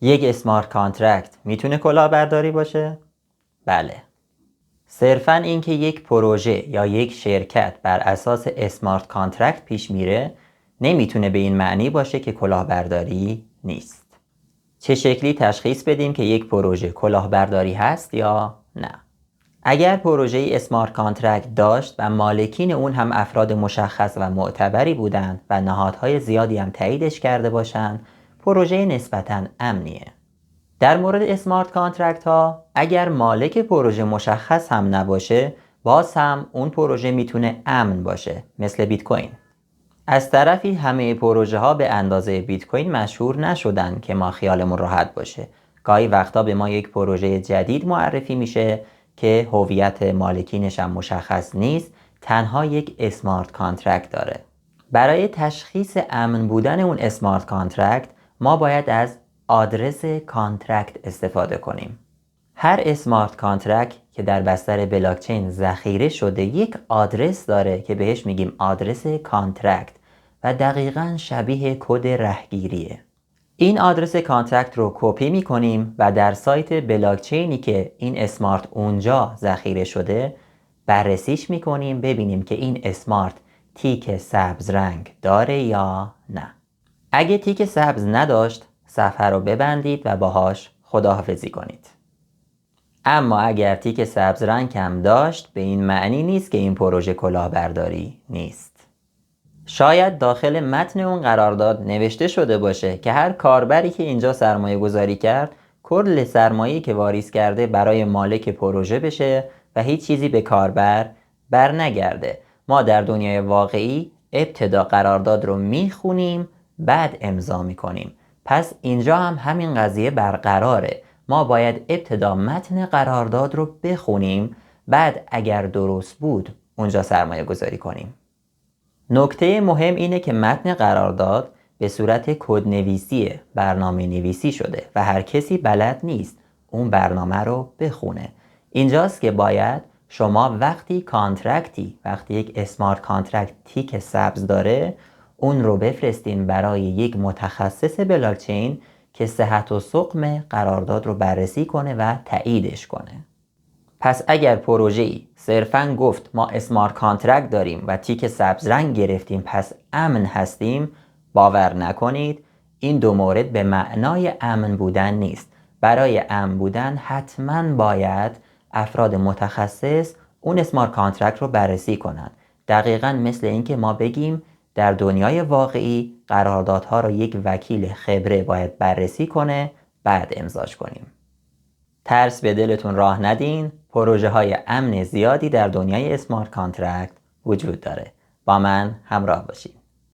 یک اسمارت کانترکت میتونه کلاهبرداری باشه؟ بله. صرفاً اینکه یک پروژه یا یک شرکت بر اساس اسمارت کانترکت پیش میره نمیتونه به این معنی باشه که کلاهبرداری نیست. چه شکلی تشخیص بدیم که یک پروژه کلاهبرداری هست یا نه؟ اگر پروژه اسمارت کانترکت داشت و مالکین اون هم افراد مشخص و معتبری بودند و نهادهای زیادی هم تاییدش کرده باشند، پروژه نسبتاً امنیه. در مورد اسمارت کانترکت ها اگر مالک پروژه مشخص هم نباشه، باز هم اون پروژه میتونه امن باشه، مثل بیت کوین. از طرفی همه پروژه ها به اندازه بیت کوین مشهور نشدن که ما خیالمون راحت باشه. گاهی وقتا به ما یک پروژه جدید معرفی میشه که هویت مالکینش هم مشخص نیست، تنها یک اسمارت کانترکت داره. برای تشخیص امن بودن اون اسمارت کانترکت ما باید از آدرس کانترکت استفاده کنیم. هر اسمارت کانترکت که در بستر بلاکچین ذخیره شده یک آدرس داره که بهش میگیم آدرس کانترکت و دقیقاً شبیه کد رهگیریه. این آدرس کانترکت رو کپی میکنیم و در سایت بلاکچینی که این اسمارت اونجا ذخیره شده بررسیش میکنیم ببینیم که این اسمارت تیک سبز رنگ داره یا نه. اگه تیک سبز نداشت صفحه رو ببندید و باهاش خداحافظی کنید. اما اگر تیک سبز رنگ هم داشت به این معنی نیست که این پروژه کلاهبرداری نیست. شاید داخل متن اون قرارداد نوشته شده باشه که هر کاربری که اینجا سرمایه گذاری کرد کل سرمایه‌ای که واریز کرده برای مالک پروژه بشه و هیچ چیزی به کاربر بر نگرده. ما در دنیای واقعی ابتدا قرارداد رو میخونیم بعد امضا میکنیم. پس اینجا هم همین قضیه برقراره. ما باید ابتدا متن قرارداد رو بخونیم بعد اگر درست بود اونجا سرمایه گذاری کنیم. نکته مهم اینه که متن قرارداد به صورت کدنویسی برنامه نویسی شده و هر کسی بلد نیست اون برنامه رو بخونه. اینجاست که باید شما وقتی یک اسمارت کانترکت تیک سبز داره اون رو بفرستین برای یک متخصص بلاکچین که صحت و سقم قرارداد رو بررسی کنه و تاییدش کنه. پس اگر پروژه‌ای صرفاً گفت ما اسمارت کانترکت داریم و تیک سبز رنگ گرفتیم پس امن هستیم، باور نکنید این دو مورد به معنای امن بودن نیست. برای امن بودن حتماً باید افراد متخصص اون اسمارت کانترکت رو بررسی کنند. دقیقاً مثل اینکه ما بگیم در دنیای واقعی قراردادها رو یک وکیل خبره باید بررسی کنه بعد امضاش کنیم. ترس به دلتون راه ندین، پروژه های امن زیادی در دنیای اسمارت کانترکت وجود داره. با من همراه باشید.